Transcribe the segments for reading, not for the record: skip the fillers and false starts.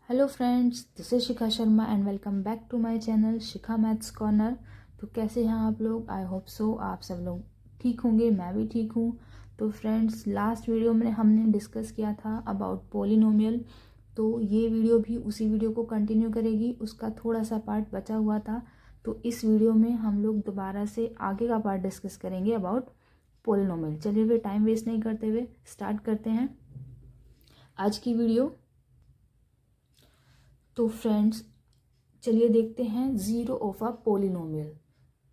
Hello friends, this is Shikha Sharma and welcome back to my channel Shikha maths corner. तो कैसे हैं आप लोग? आई होप सो आप सब लोग ठीक होंगे, मैं भी ठीक हूँ। तो फ्रेंड्स, लास्ट वीडियो में हमने डिस्कस किया था अबाउट पोलिनोमियल। तो ये वीडियो भी उसी वीडियो को कंटिन्यू करेगी, उसका थोड़ा सा पार्ट बचा हुआ था। तो इस वीडियो में हम लोग दोबारा से आगे का पार्ट डिस्कस करेंगे अबाउट पोलिनोमियल। चलिए फिर टाइम वेस्ट नहीं करते हुए स्टार्ट करते हैं आज की वीडियो। तो फ्रेंड्स, चलिए देखते हैं zero of a polynomial.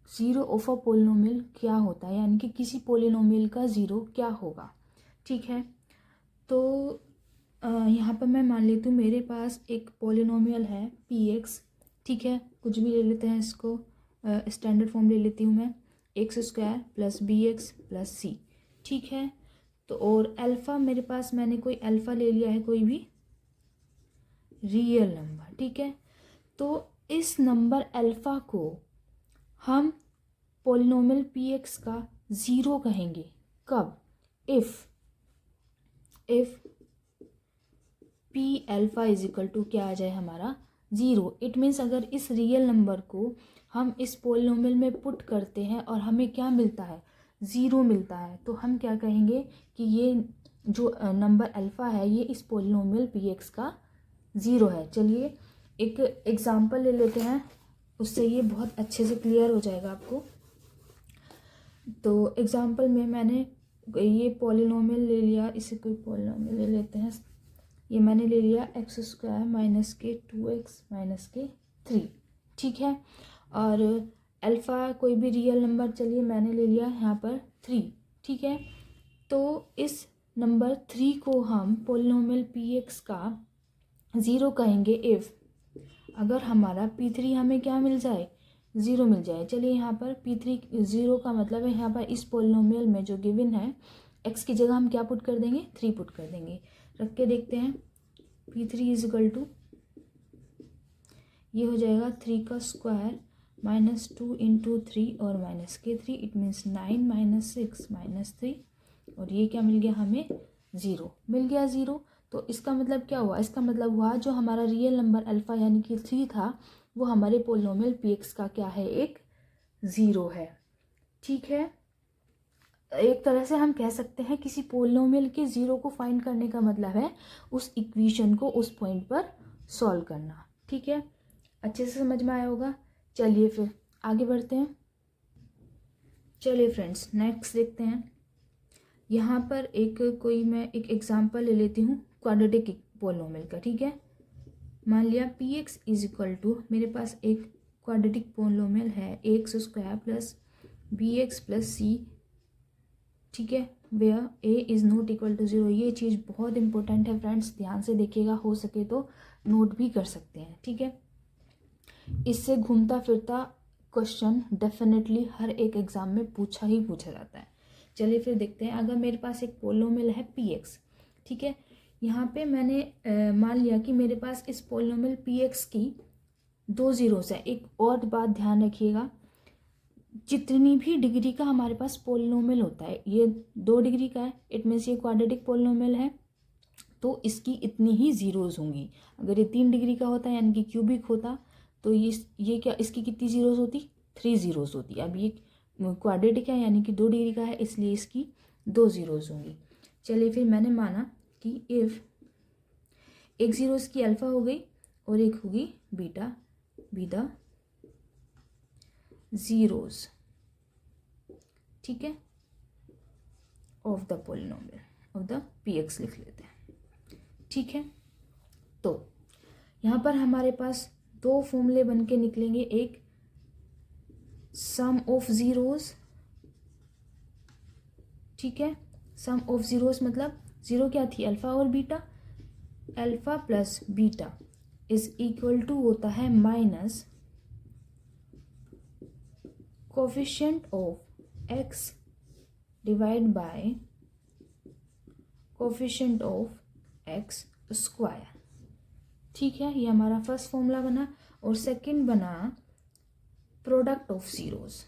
Zero of a polynomial क्या होता है, यानी कि किसी पोलिनोमियल का ज़ीरो क्या होगा। ठीक है, तो यहाँ पर मैं मान लेती हूँ मेरे पास एक पोलिनोमियल है पी एक्स। ठीक है, कुछ भी ले लेते हैं इसको, स्टैंडर्ड फॉर्म ले लेती हूँ मैं, x square plus b x plus c. ठीक है, तो और अल्फ़ा मेरे पास, मैंने कोई अल्फ़ा ले लिया है, कोई भी रियल नंबर। ठीक है, तो इस नंबर अल्फ़ा को हम पोलिनोमियल पी एक्स का ज़ीरो कहेंगे। कब? If p alpha is equal to क्या आ जाए हमारा ज़ीरो। इट मीन्स अगर इस रियल नंबर को हम इस पोलिनोमियल में पुट करते हैं और हमें क्या मिलता है, ज़ीरो मिलता है, तो हम क्या कहेंगे कि ये जो नंबर अल्फ़ा है ये इस पोलिनोमियल पी एक्स का ज़ीरो है। चलिए एक एग्ज़ाम्पल ले लेते हैं, उससे ये बहुत अच्छे से क्लियर हो जाएगा आपको। तो एग्ज़ाम्पल में मैंने ये पॉलिनोमियल ले लिया, इसे कोई पॉलिनोमियल ले लेते हैं। ये मैंने ले लिया एक्स स्क्वायर माइनस के 2x माइनस के 3। ठीक है, और अल्फ़ा कोई भी रियल नंबर, चलिए मैंने ले लिया यहाँ पर 3। ठीक है, तो इस नंबर 3 को हम पोलिनोमियल पी एक्स का ज़ीरो कहेंगे इफ़ अगर हमारा P3 हमें क्या मिल जाए, ज़ीरो मिल जाए। चलिए यहाँ पर P3 ज़ीरो का मतलब है यहाँ पर इस पोलिनोमियल में जो गिवन है x की जगह हम क्या पुट कर देंगे, 3 पुट कर देंगे। रख के देखते हैं, P3 इज इक्वल टू ये हो जाएगा 3 का स्क्वायर माइनस 2 इंटू 3 और माइनस के 3, इट मीन्स 9 माइनस 6 माइनस 3, और ये क्या मिल गया हमें, ज़ीरो मिल गया, ज़ीरो। तो इसका मतलब क्या हुआ, इसका मतलब हुआ जो हमारा रियल नंबर अल्फ़ा यानी कि 3 था वो हमारे पोलिनोमियल पी एक्स का क्या है, एक ज़ीरो है। ठीक है, एक तरह से हम कह सकते हैं किसी पोलिनोमियल के ज़ीरो को फाइंड करने का मतलब है उस इक्वेशन को उस पॉइंट पर सॉल्व करना। ठीक है, अच्छे से समझ में आया होगा। चलिए फिर आगे बढ़ते हैं। चलिए फ्रेंड्स, नेक्स्ट देखते हैं। यहाँ पर मैं एक एग्जांपल ले लेती हूँ क्वाड्रेटिक पोलिनोमियल का। ठीक है, मान लिया p x is equal to, मेरे पास एक क्वाड्रेटिक पोलिनोमियल है x square plus b x plus c. ठीक है, where a is not equal to zero. ये चीज़ बहुत इंपॉर्टेंट है फ्रेंड्स, ध्यान से देखिएगा, हो सके तो नोट भी कर सकते हैं। ठीक है, इससे घूमता फिरता क्वेश्चन डेफिनेटली हर एक एग्ज़ाम में पूछा ही पूछा जाता है। चलिए फिर देखते हैं, अगर मेरे पास एक पोलिनोमियल है पी एक्स। ठीक है, यहाँ पे मैंने मान लिया कि मेरे पास इस पोलिनोमियल पी एक्स की दो ज़ीरोस है। एक और बात ध्यान रखिएगा, जितनी भी डिग्री का हमारे पास पोलिनोमियल होता है, ये 2 डिग्री का है, इट मीन्स ये क्वाड्रेटिक पोलिनोमियल है, तो इसकी इतनी ही ज़ीरोज़ होंगी। अगर ये 3 डिग्री का होता है यानी कि क्यूबिक होता, तो ये क्या, इसकी कितनी ज़ीरोज़ होती, 3 ज़ीरोज़ होती। अब ये क्वाड्रेटिक है यानी कि 2 डिग्री का है, इसलिए इसकी 2 ज़ीरोज़ होंगी। चलिए फिर मैंने माना कि इफ़ एक ज़ीरो इसकी अल्फ़ा हो गई और एक होगी बीटा, बी द ज़ीरोज़, ठीक है, of the polynomial of the P x लिख लेते हैं। ठीक है, तो यहाँ पर हमारे पास दो फॉर्मूले बन के निकलेंगे, एक सम ऑफ ज़ीरोज़। ठीक है, सम ऑफ ज़ीरोज़ मतलब ज़ीरो क्या थी, अल्फ़ा और beta, alpha plus beta is equal to होता है minus coefficient of x divide by coefficient of x square. ठीक है, ये हमारा फर्स्ट फॉर्मूला बना, और सेकंड बना प्रोडक्ट ऑफ ज़ीरोज़।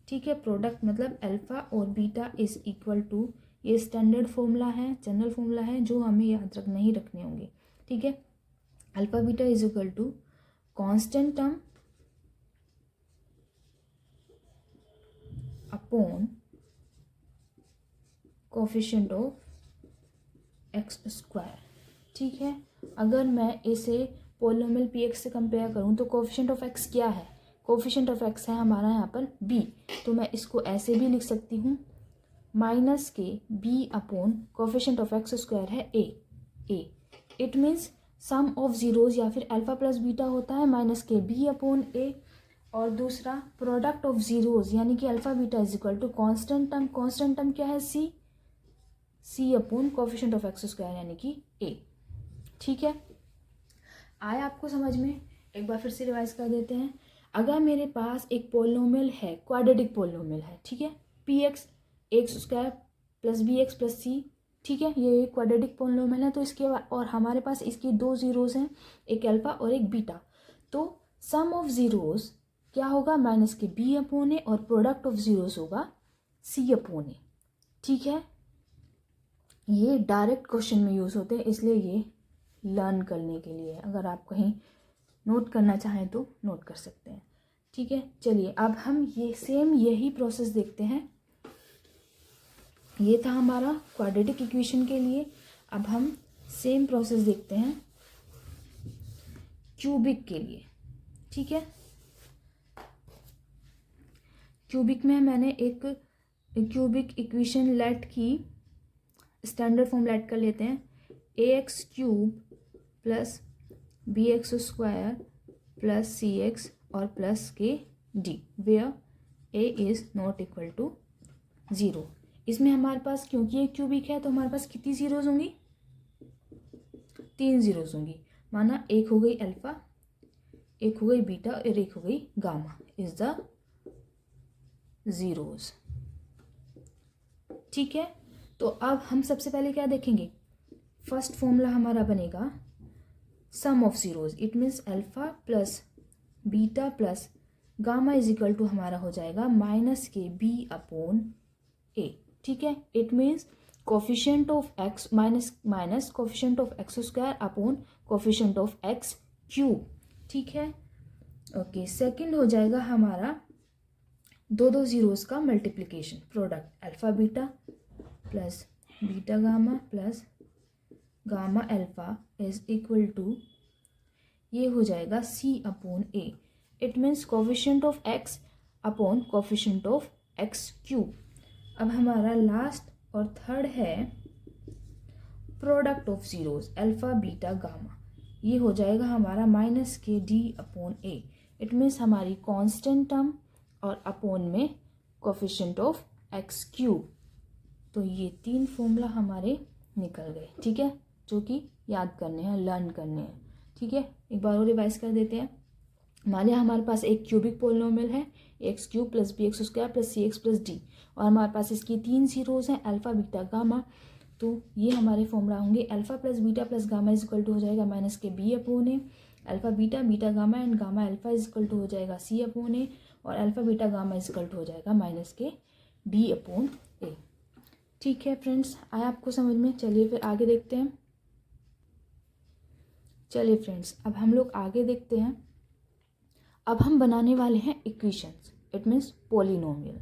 ठीक है, प्रोडक्ट मतलब अल्फ़ा और बीटा इज इक्वल टू, ये स्टैंडर्ड फॉर्मूला है, जनरल फॉर्मूला है जो हमें याद नहीं रखने होंगे, ठीक है। Alpha beta is equal to constant term upon coefficient of x square, ठीक है। अगर मैं इसे पोलिनोमियल पी एक्स से कंपेयर करूँ तो कोफिशिएंट ऑफ एक्स क्या है, कोफिशिएंट ऑफ एक्स है हमारा यहाँ पर बी, तो मैं इसको ऐसे भी लिख सकती हूँ माइनस के b upon coefficient of x square है a. It means sum of zeros या फिर अल्फा प्लस बीटा होता है माइनस के बी अपॉन ए, और दूसरा प्रोडक्ट ऑफ जीरोज यानी कि alpha beta is equal to constant term क्या है c upon coefficient of x square यानी कि ए, ठीक है। आया आपको समझ में? एक बार फिर से रिवाइज कर देते हैं। अगर मेरे पास एक पोलिनोमियल है, क्वाड्रेटिक पोलिनोमियल है, ठीक है, p x x square plus b x plus c, ठीक है, ये एक क्वाड्रेटिक पोलिनोमियल है। तो इसके और हमारे पास इसकी दो जीरोज हैं, एक अल्फा और एक बीटा। तो सम ऑफ जीरोज क्या होगा, माइनस के बी अपॉन ए, और प्रोडक्ट ऑफ जीरोज होगा सी अपॉन ए, ठीक है। ये डायरेक्ट क्वेश्चन में यूज़ होते हैं, इसलिए ये लर्न करने के लिए, अगर आप कहीं नोट करना चाहें तो नोट कर सकते हैं, ठीक है। चलिए अब हम यही प्रोसेस देखते हैं। ये था हमारा क्वाड्रेटिक इक्वेशन के लिए। अब हम सेम प्रोसेस देखते हैं क्यूबिक के लिए, ठीक है। क्यूबिक में मैंने एक क्यूबिक इक्वेशन लेट की, स्टैंडर्ड फॉर्म लेट कर लेते हैं, a x cube plus b x square plus c x और प्लस के d, where a is not equal to zero. इसमें हमारे पास, क्योंकि ये क्यूबिक है, तो हमारे पास कितनी ज़ीरोज़ होंगी, 3 ज़ीरोज़ होंगी। माना एक हो गई अल्फ़ा, एक हो गई बीटा और एक हो गई गामा इज़ द ज़ीरोज़, ठीक है। तो अब हम सबसे पहले क्या देखेंगे, फर्स्ट फॉर्मूला हमारा बनेगा sum of zeros, it means alpha plus beta plus gamma is equal to हमारा हो जाएगा माइनस के बी अपॉन ए, ठीक है। It means coefficient of x minus coefficient of x square upon coefficient of x cube, ठीक है। Okay, second हो जाएगा हमारा दो जीरोज़ का multiplication, product alpha beta plus beta gamma plus gamma alpha is equal to, ये हो जाएगा c upon a. It means coefficient of x upon coefficient of x cube. अब हमारा लास्ट और थर्ड है product of zeros alpha beta gamma, ये हो जाएगा हमारा माइनस के d upon a. It means हमारी कांस्टेंट टर्म और अपॉन में कोफिशिएंट ऑफ एक्स क्यूब। तो ये 3 फॉर्मूला हमारे निकल गए, ठीक है, जो कि याद करने हैं, लर्न करने हैं, ठीक है। एक बार और रिवाइज कर देते हैं। मान लिया हमारे पास एक क्यूबिक पोलिनोमियल है, x cube plus b x square plus c x plus d, और हमारे पास इसकी 3 जीरोज़ हैं, अल्फ़ा बीटा गामा। तो ये हमारे फॉर्मूला होंगे alpha plus beta plus gamma is equal to हो जाएगा माइनस के b upon a, alpha beta beta gamma and gamma alpha is equal to हो जाएगा सी अपॉन ए, और alpha beta gamma is equal to हो जाएगा minus के d upon ए, ठीक है फ्रेंड्स। आया आपको समझ में? चलिए फिर आगे देखते हैं। चलिए फ्रेंड्स, अब हम लोग आगे देखते हैं। अब हम बनाने वाले हैं इक्वेशंस, इट मीन्स पोलिनोमियल,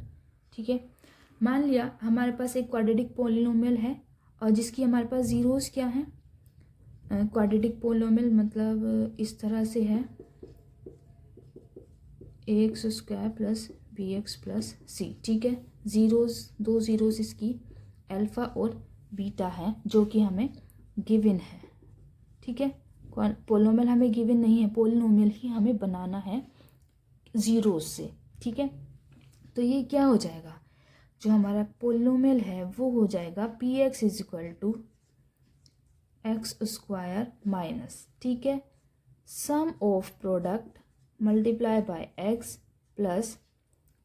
ठीक है। मान लिया हमारे पास एक क्वाड्रेटिक पोलिनोमियल है और जिसकी हमारे पास जीरोज़ क्या हैं, क्वाड्रेटिक पोलिनोमियल मतलब इस तरह से है, a x square plus b x plus c, ठीक है। जीरोज़, 2 जीरोज़ इसकी अल्फ़ा और बीटा है जो कि हमें गिवन है, ठीक है। पोलिनोमियल हमें गिवन नहीं है, पोलिनोमियल ही हमें बनाना है जीरोज़ से, ठीक है। तो ये क्या हो जाएगा, जो हमारा पोलिनोमियल है वो हो जाएगा p x is equal to x square minus, ठीक है, sum of product multiply by x plus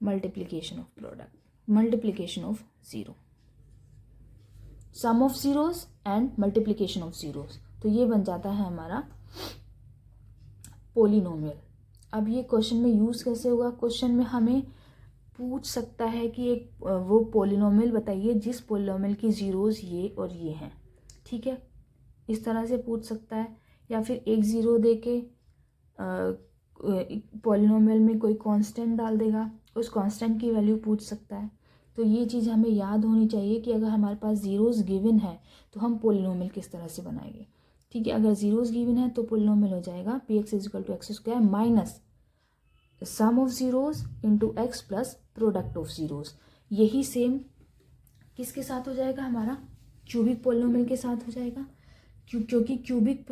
multiplication of product, multiplication of zero, sum of zeros and multiplication of zeros. तो ये बन जाता है हमारा पोलिनोमियल। अब ये क्वेश्चन में यूज़ कैसे होगा, क्वेश्चन में हमें पूछ सकता है कि एक वो पोलिनोमियल बताइए जिस पोलिनोमियल की ज़ीरोज़ ये और ये हैं, ठीक है, इस तरह से पूछ सकता है। या फिर एक ज़ीरो दे के पोलिनोमियल में कोई कांस्टेंट डाल देगा, उस कांस्टेंट की वैल्यू पूछ सकता है। तो ये चीज़ हमें याद होनी चाहिए कि अगर हमारे पास ज़ीरोज़ गिवन है तो हम पोलिनोमियल किस तरह से बनाएंगे, ठीक है। अगर ज़ीरोज़ गिवन है तो पोलिनोमियल हो जाएगा p x is equal to x square minus sum of zeros into x plus product of zeros. यही सेम किसके साथ हो जाएगा, हमारा क्यूबिक पोलिनोमियल के साथ हो जाएगा। क्योंकि क्यूबिक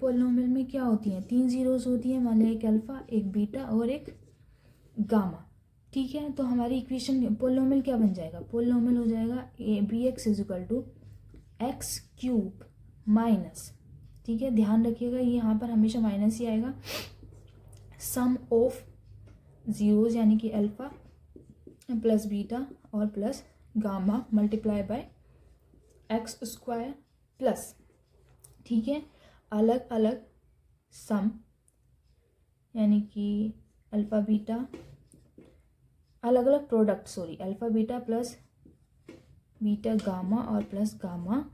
पोलिनोमियल में क्या होती हैं, 3 ज़ीरोज़ होती हैं, मान लिया एक अल्फ़ा, एक बीटा और एक गामा, ठीक है। तो हमारी इक्वेशन पोलिनोमियल क्या बन जाएगा, पोलिनोमियल हो जाएगा a b x is equal to x cube minus, ठीक है, ध्यान रखिएगा ये यहाँ पर हमेशा माइनस ही आएगा, सम ऑफ ज़ीरोज़ यानी कि अल्फ़ा प्लस बीटा और plus gamma multiply by x square plus, ठीक है, अलग अलग सम यानी कि अल्फ़ा बीटा, अलग अलग product, sorry, alpha beta plus beta gamma और plus gamma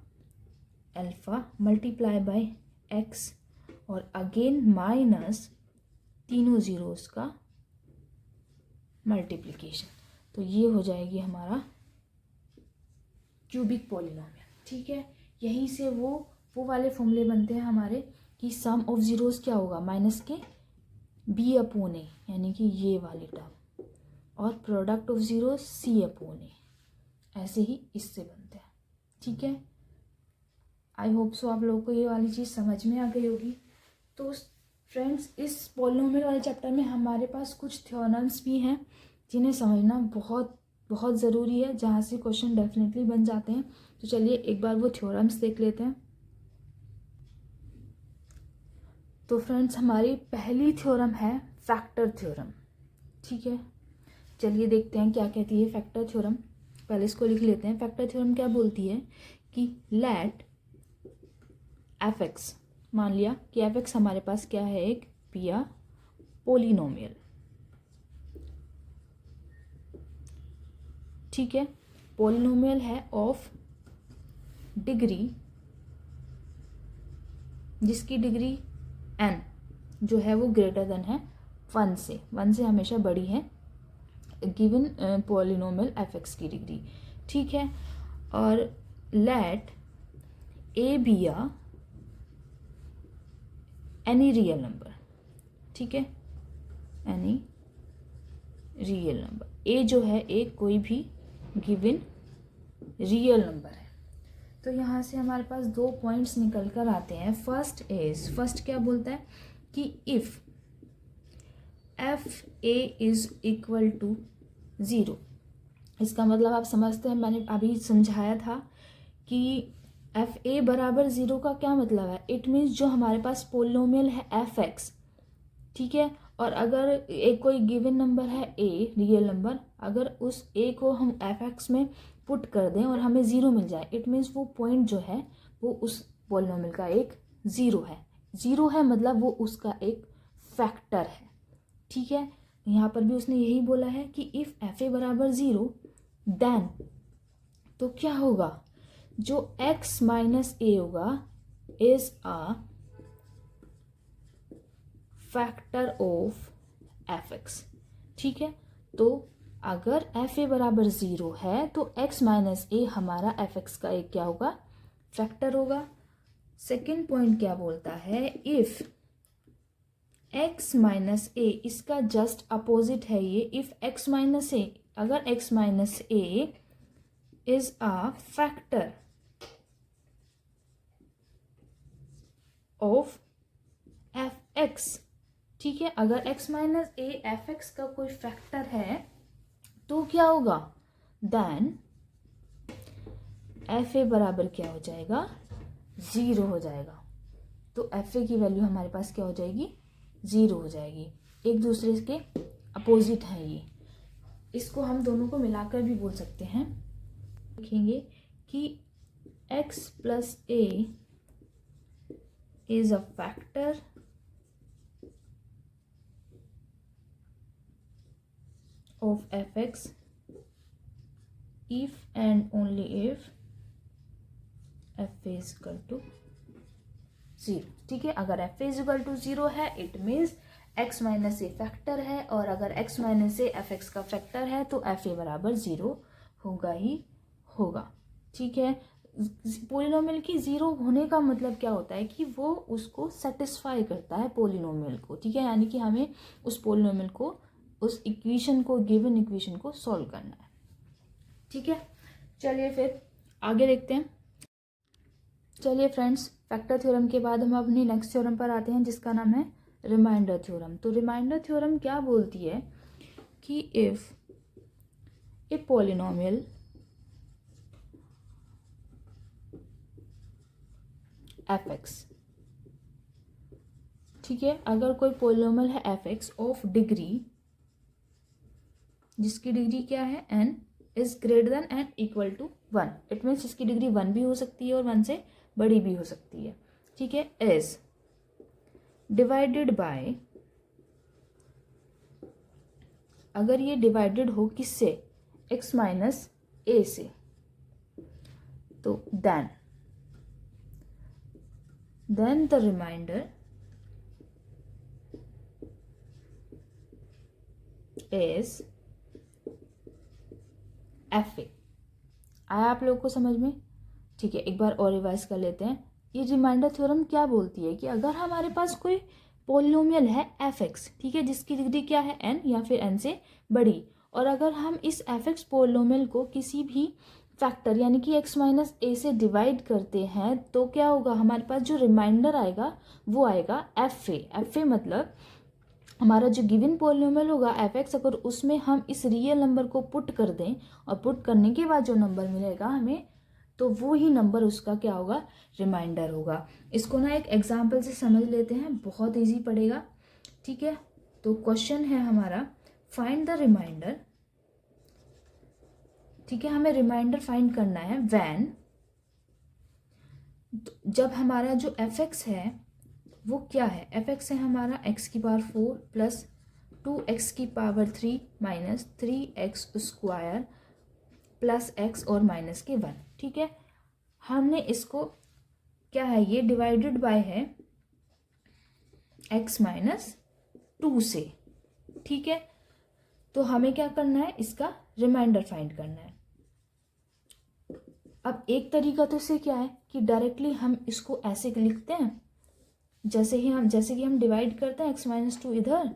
alpha multiply by x और अगेन माइनस तीनों ज़ीरोज़ का मल्टीप्लिकेशन। तो ये हो जाएगी हमारा क्यूबिक पॉलिनोमियल, ठीक है। यहीं से वो वाले फॉर्मूले बनते हैं हमारे कि सम ऑफ ज़ीरोज़ क्या होगा, माइनस के बी अपॉन ए यानी कि ये वाली टर्म, और product of zeros c upon a, ऐसे ही इससे बनते हैं, ठीक है। आई होप सो आप लोगों को ये वाली चीज़ समझ में आ गई होगी। तो फ्रेंड्स, इस पॉलिनोमियल वाले चैप्टर में हमारे पास कुछ थ्योरम्स भी हैं जिन्हें समझना बहुत बहुत ज़रूरी है, जहाँ से क्वेश्चन डेफिनेटली बन जाते हैं। तो चलिए एक बार वो थ्योरम्स देख लेते हैं। तो फ्रेंड्स, हमारी पहली थ्योरम है फैक्टर थ्योरम, ठीक है। चलिए देखते हैं क्या कहती है फैक्टर थ्योरम। पहले इसको लिख लेते हैं। फैक्टर थ्योरम क्या बोलती है कि लेट एफ एक्स, मान लिया कि एफ एक्स हमारे पास क्या है, एक पिया पोलिनोमियल, ठीक है, पोलिनोमियल है ऑफ डिग्री, जिसकी डिग्री n जो है वो ग्रेटर देन है 1 से हमेशा बड़ी है गिवन पोलिनोमियल एफ एक्स की डिग्री, ठीक है। और let a be any real number, ठीक है, एनी रियल नंबर, ए जो है एक कोई भी गिवन रियल नंबर है। तो यहाँ से हमारे पास 2 पॉइंट्स निकल कर आते हैं। फर्स्ट क्या बोलता है कि if f a is equal to 0, इसका मतलब आप समझते हैं, मैंने अभी समझाया था कि एफ ए बराबर 0 का क्या मतलब है, इट मीन्स जो हमारे पास पोलिनोमियल है एफ एक्स, ठीक है, और अगर एक कोई गिवन नंबर है ए रियल नंबर, अगर उस ए को हम एफ एक्स में पुट कर दें और हमें 0 मिल जाए, इट मीन्स वो पॉइंट जो है वो उस पोलिनोमियल का एक 0 है। 0 है मतलब वो उसका एक फैक्टर है, ठीक है। यहाँ पर भी उसने यही बोला है कि इफ़ एफ ए बराबर 0 देन, तो क्या होगा, जो x माइनस ए होगा is a factor of f x, ठीक है। तो अगर एफ ए बराबर 0 है तो x माइनस ए हमारा एफ एक्स का एक क्या होगा, फैक्टर होगा। सेकेंड पॉइंट क्या बोलता है, इफ x माइनस ए, इसका जस्ट अपोजिट है ये, इफ x माइनस ए, अगर x minus A is a factor of f x, ठीक है, अगर x minus A F x का कोई फैक्टर है तो क्या होगा, देन एफ ए बराबर क्या हो जाएगा, 0 हो जाएगा। तो एफ ए की वैल्यू हमारे पास क्या हो जाएगी, 0 हो जाएगी। एक दूसरे के अपोजिट है ये, इसको हम दोनों को मिलाकर भी बोल सकते हैं। देखेंगे कि x plus a is a factor of f x if and only if f is equal to 0। ठीक है, अगर एफ इज इक्वल टू 0 है it means x minus A factor है, और अगर x minus A F x का factor है तो एफ ए बराबर 0 होगा ही होगा। ठीक है, पोलिनोमियल की 0 होने का मतलब क्या होता है कि वो उसको सेटिस्फाई करता है पोलिनोमियल को। ठीक है, यानी कि हमें उस पोलिनोमियल को, उस इक्वेशन को, गिवन इक्वेशन को सॉल्व करना है। ठीक है, चलिए फिर आगे देखते हैं। चलिए फ्रेंड्स, फैक्टर थ्योरम के बाद हम अपनी नेक्स्ट थ्योरम पर आते हैं जिसका नाम है रिमाइंडर थ्योरम। तो रिमाइंडर थ्योरम क्या बोलती है कि if a polynomial f x, ठीक है, अगर कोई पोलिनोमियल है एफ एक्स ऑफ डिग्री, जिसकी डिग्री क्या है n, is greater than and equal to 1, it means इसकी डिग्री 1 भी हो सकती है और 1 से बड़ी भी हो सकती है। ठीक है, इज डिवाइडेड बाय, अगर ये डिवाइडेड हो किससे, x माइनस ए से, तो then the remainder is f a. आया आप लोगों को समझ में? ठीक है, एक बार और रिवाइज कर लेते हैं। ये रिमाइंडर थ्योरम क्या बोलती है कि अगर हमारे पास कोई पोलिनोमियल है एफ एक्स, ठीक है, जिसकी डिग्री क्या है n या फिर n से बड़ी, और अगर हम इस एफ एक्स पोलिनोमियल को किसी भी फैक्टर यानी कि x माइनस ए से डिवाइड करते हैं तो क्या होगा, हमारे पास जो रिमाइंडर आएगा वो आएगा एफ ए। एफ ए मतलब हमारा जो गिवन पोलिनोमियल होगा एफ एक्स, अगर उसमें हम इस रियल नंबर को पुट कर दें और पुट करने के बाद जो नंबर मिलेगा हमें, तो वो ही नंबर उसका क्या होगा, रिमाइंडर होगा। इसको ना एक एग्जाम्पल से समझ लेते हैं, बहुत इजी पड़ेगा। ठीक है, तो क्वेश्चन है हमारा फाइंड द रिमाइंडर। ठीक है, हमें रिमाइंडर फाइंड करना है व्हेन, जब हमारा जो एफ एक्स है वो क्या है, एफ एक्स है हमारा x की पावर 4 प्लस 2x की power 3 minus 3x square plus x और माइनस के 1। ठीक है, हमने इसको क्या है, ये डिवाइडेड बाय है x माइनस 2 से। ठीक है, तो हमें क्या करना है, इसका रिमाइंडर फाइंड करना है। अब एक तरीका तो इससे क्या है कि डायरेक्टली हम इसको ऐसे लिखते हैं, जैसे कि हम डिवाइड करते हैं x माइनस 2 इधर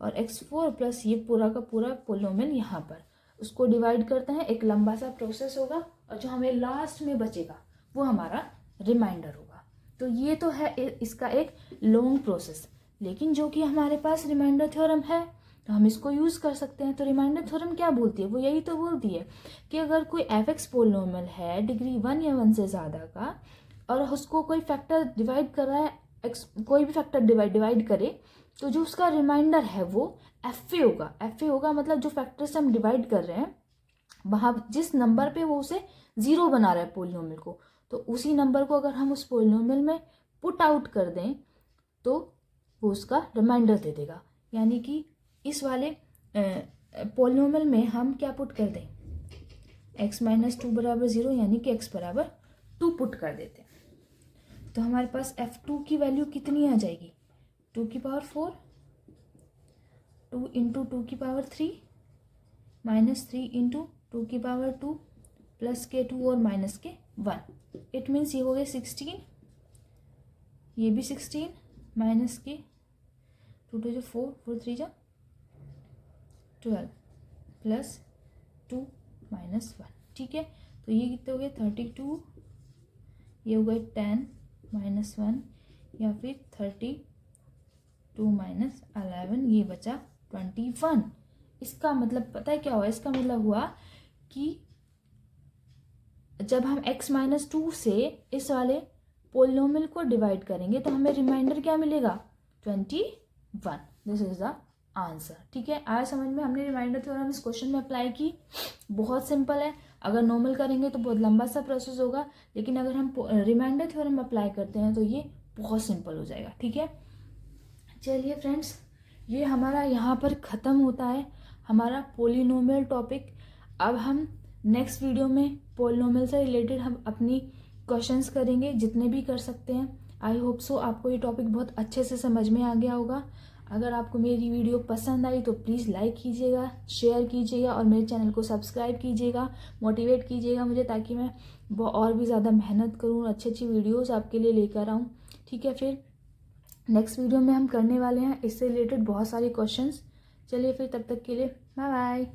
और x4 प्लस ये पूरा का पूरा पोलिनोमियल यहाँ पर, उसको डिवाइड करते हैं, एक लंबा सा प्रोसेस होगा और जो हमें लास्ट में बचेगा वो हमारा रिमाइंडर होगा। तो ये तो है इसका एक लॉन्ग प्रोसेस, लेकिन जो कि हमारे पास रिमाइंडर थ्योरम है तो हम इसको यूज़ कर सकते हैं। तो रिमाइंडर थ्योरम क्या बोलती है, वो यही तो बोलती है कि अगर कोई एफ एक्स पोलिनोमियल है डिग्री 1 या 1 से ज़्यादा का, और उसको कोई फैक्टर डिवाइड कर रहा है, एक्स कोई भी फैक्टर डिवाइड करे, तो जो उसका रिमाइंडर है वो एफ ए होगा। एफ ए होगा मतलब जो फैक्टर से हम डिवाइड कर रहे हैं वहाँ जिस नंबर पे वो उसे 0 बना रहा है पोलिनोमियल को, तो उसी नंबर को अगर हम उस पोलिनोमियल में पुट आउट कर दें तो वो उसका रिमाइंडर दे देगा। यानी कि इस वाले पोलिनोमियल में हम क्या पुट कर दें, x माइनस 2 बराबर 0 यानी कि x बराबर 2 पुट कर देते हैं, तो हमारे पास f2 की वैल्यू कितनी आ जाएगी, 2 की पावर 4, 2 इंटू 2 की पावर 3 माइनस 3 इंटू 2 की पावर 2 प्लस के 2 और माइनस के 1। इट मीन्स ये हो गए 16, ये भी 16 माइनस के 2 2 जो 4 4 3 जो 12 प्लस 2 माइनस 1। ठीक है, तो ये कितने हो गए 32, ये हो गए 10 माइनस 1 या फिर 32 माइनस 11, ये बचा 21। इसका मतलब पता है क्या हुआ, इसका मतलब हुआ कि जब हम x माइनस 2 से इस वाले पोलिनोमियल को डिवाइड करेंगे तो हमें रिमाइंडर क्या मिलेगा, 21। This is the answer. ठीक है, आया समझ में? हमने रिमाइंडर थ्योरम इस क्वेश्चन में अप्लाई की, बहुत सिंपल है। अगर नॉर्मल करेंगे तो बहुत लंबा सा प्रोसेस होगा, लेकिन अगर हम रिमाइंडर थ्योरम अप्लाई करते हैं तो ये बहुत सिंपल हो जाएगा। ठीक है, चलिए फ्रेंड्स, ये हमारा यहाँ पर ख़त्म होता है। हमारा पोलिनोमियल टॉपिक। अब हम नेक्स्ट वीडियो में पोलिनोमियल से रिलेटेड हम अपनी क्वेश्चंस करेंगे, जितने भी कर सकते हैं। आई होप सो आपको ये टॉपिक बहुत अच्छे से समझ में आ गया होगा। अगर आपको मेरी वीडियो पसंद आई तो प्लीज़ लाइक कीजिएगा, शेयर कीजिएगा और मेरे चैनल को सब्सक्राइब कीजिएगा, मोटिवेट कीजिएगा मुझे, ताकि मैं वो और भी ज़्यादा मेहनत करूँ, अच्छी अच्छी वीडियोज़ आपके लिए लेकर आऊँ। ठीक है, फिर नेक्स्ट वीडियो में हम करने वाले हैं इससे रिलेटेड बहुत सारे क्वेश्चंस। चलिए फिर, तब तक के लिए बाय बाय।